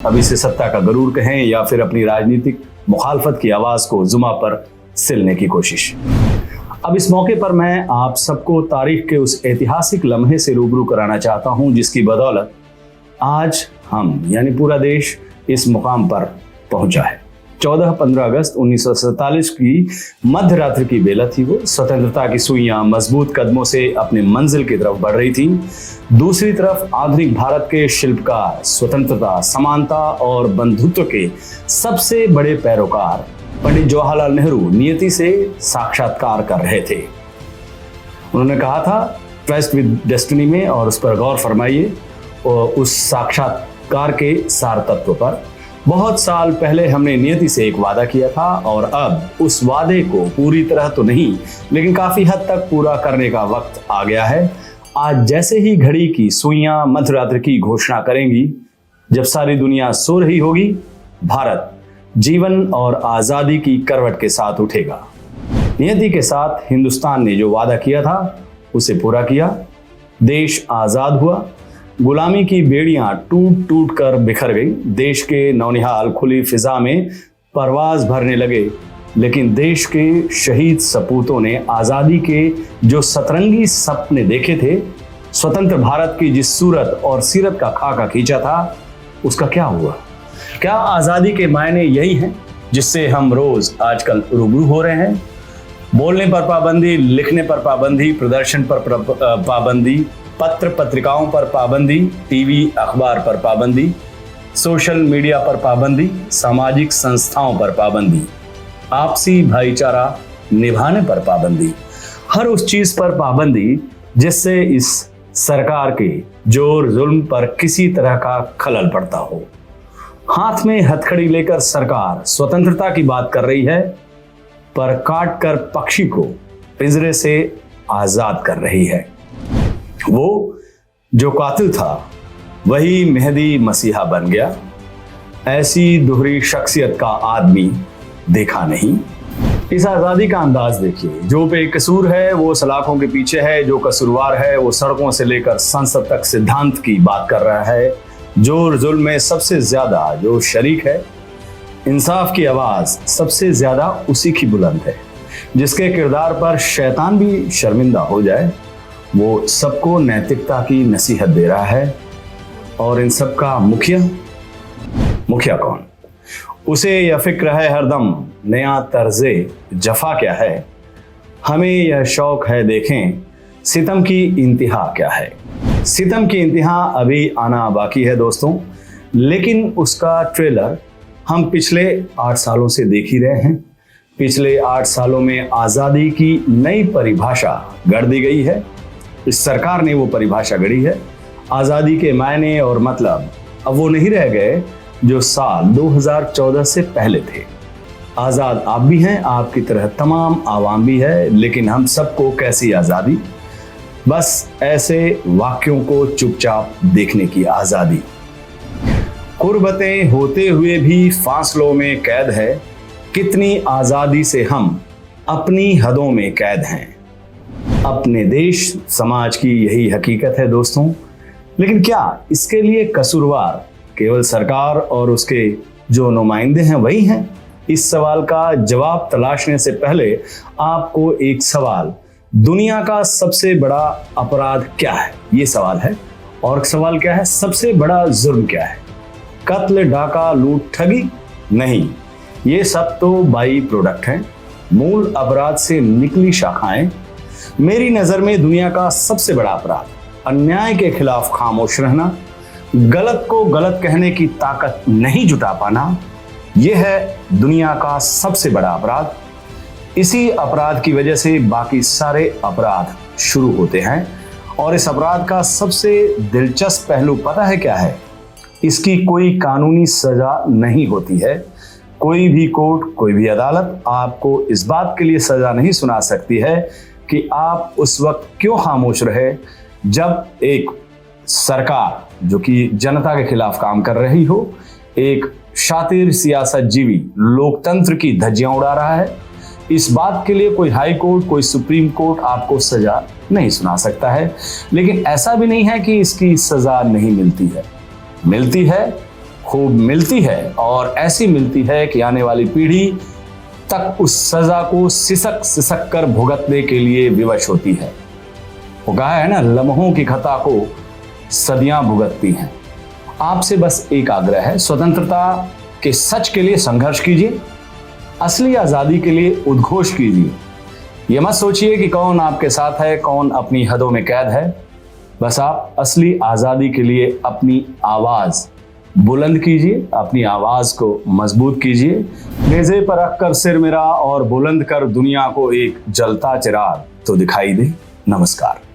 अब इसे सत्ता का गरूर कहें या फिर अपनी राजनीतिक मुखालफत की आवाज को जुमा पर सिलने की कोशिश। अब इस मौके पर मैं आप सबको तारीख के उस ऐतिहासिक लम्हे से रूबरू कराना चाहता हूं जिसकी बदौलत आज हम यानी पूरा देश इस मुकाम पर पहुंचा है। 14-15 अगस्त 1947 की मध्य रात्रि की बेला थी वो। स्वतंत्रता की सुइयां मजबूत कदमों से अपनी मंजिल की तरफ बढ़ रही थी। दूसरी तरफ आधुनिक भारत के शिल्पकार, स्वतंत्रता, समानता और बंधुत्व के सबसे बड़े पैरोकार पंडित जवाहरलाल नेहरू नियति से साक्षात्कार कर रहे थे। उन्होंने कहा था ट्रस्ट विद डेस्टिनी में, और उस पर गौर फरमाइए, उस साक्षात्कार के सार तत्व पर। बहुत साल पहले हमने नियति से एक वादा किया था और अब उस वादे को पूरी तरह तो नहीं लेकिन काफी हद तक पूरा करने का वक्त आ गया है। आज जैसे ही घड़ी की सुइयां मध्यरात्रि की घोषणा करेंगी, जब सारी दुनिया सो रही होगी, भारत जीवन और आजादी की करवट के साथ उठेगा। नियति के साथ हिंदुस्तान ने जो वादा किया था उसे पूरा किया। देश आजाद हुआ। गुलामी की बेड़ियां टूट टूट कर बिखर गई। देश के नौनिहाल खुली फिजा में परवाज भरने लगे। लेकिन देश के शहीद सपूतों ने आजादी के जो सतरंगी सपने देखे थे, स्वतंत्र भारत की जिस सूरत और सीरत का खाका खींचा था, उसका क्या हुआ? क्या आजादी के मायने यही हैं जिससे हम रोज आजकल रूबरू हो रहे हैं? बोलने पर पाबंदी, लिखने पर पाबंदी, प्रदर्शन पर पाबंदी, पत्र पत्रिकाओं पर पाबंदी, टीवी अखबार पर पाबंदी, सोशल मीडिया पर पाबंदी, सामाजिक संस्थाओं पर पाबंदी, आपसी भाईचारा निभाने पर पाबंदी, हर उस चीज पर पाबंदी जिससे इस सरकार के जोर जुल्म पर किसी तरह का खलल पड़ता हो। हाथ में हथकड़ी लेकर सरकार स्वतंत्रता की बात कर रही है, पर काट कर पक्षी को पिंजरे से आजाद कर रही है। वो जो कातिल था वही मेहदी मसीहा बन गया। ऐसी दोहरी शख्सियत का आदमी देखा नहीं। इस आजादी का अंदाज देखिए। जो बेकसूर है वो सलाखों के पीछे है, जो कसूरवार है वो सड़कों से लेकर संसद तक सिद्धांत की बात कर रहा है। जोर जुल्म में सबसे ज्यादा जो शरीक है, इंसाफ की आवाज सबसे ज्यादा उसी की बुलंद है। जिसके किरदार पर शैतान भी शर्मिंदा हो जाए, वो सबको नैतिकता की नसीहत दे रहा है। और इन सब का मुखिया कौन? उसे यह फिक्र है हरदम नया तर्जे जफा क्या है। हमें यह शौक है देखें सितम की इंतहा क्या है। सितम की इंतहा अभी आना बाकी है दोस्तों, लेकिन उसका ट्रेलर हम पिछले 8 सालों से देख ही रहे हैं। पिछले 8 सालों में आजादी की नई परिभाषा गढ़ दी गई है। इस सरकार ने वो परिभाषा गढ़ी है। आजादी के मायने और मतलब अब वो नहीं रह गए जो साल 2014 से पहले थे। आजाद आप भी हैं, आपकी तरह तमाम आवाम भी है, लेकिन हम सबको कैसी आजादी? बस ऐसे वाक्यों को चुपचाप देखने की आजादी। कुर्बतें होते हुए भी फासलों में कैद है, कितनी आजादी से हम अपनी हदों में कैद हैं। अपने देश समाज की यही हकीकत है दोस्तों। लेकिन क्या इसके लिए कसूरवार केवल सरकार और उसके जो नुमाइंदे हैं वही हैं? इस सवाल का जवाब तलाशने से पहले आपको एक सवाल, दुनिया का सबसे बड़ा अपराध क्या है, ये सवाल है। और सवाल क्या है, सबसे बड़ा जुर्म क्या है? कत्ल, डाका, लूट, ठगी? नहीं, ये सब तो बाई प्रोडक्ट हैं, मूल अपराध से निकली शाखाएं। मेरी नजर में दुनिया का सबसे बड़ा अपराध अन्याय के खिलाफ खामोश रहना, गलत को गलत कहने की ताकत नहीं जुटा पाना, यह है दुनिया का सबसे बड़ा अपराध। इसी अपराध की वजह से बाकी सारे अपराध शुरू होते हैं। और इस अपराध का सबसे दिलचस्प पहलू पता है क्या है? इसकी कोई कानूनी सजा नहीं होती है। कोई भी कोर्ट, कोई भी अदालत आपको इस बात के लिए सजा नहीं सुना सकती है कि आप उस वक्त क्यों खामोश रहे जब एक सरकार जो कि जनता के खिलाफ काम कर रही हो, एक शातिर सियासत जीवी लोकतंत्र की धज्जियां उड़ा रहा है। इस बात के लिए कोई हाई कोर्ट, कोई सुप्रीम कोर्ट आपको सजा नहीं सुना सकता है। लेकिन ऐसा भी नहीं है कि इसकी सजा नहीं मिलती है, मिलती है। खूब मिलती है और ऐसी मिलती है कि आने वाली पीढ़ी तक उस सजा को सिसक सिसक कर भुगतने के लिए विवश होती है। वो कहा है ना, लम्हों की खता को सदियां भुगतती हैं। आपसे बस एक आग्रह है, स्वतंत्रता के सच के लिए संघर्ष कीजिए, असली आजादी के लिए उद्घोष कीजिए। ये मत सोचिए कि कौन आपके साथ है, कौन अपनी हदों में कैद है। बस आप असली आजादी के लिए अपनी आवाज बुलंद कीजिए, अपनी आवाज को मजबूत कीजिए। नेज़े पर रख कर सिर मेरा और बुलंद कर दुनिया को एक जलता चिराग तो दिखाई दे। नमस्कार।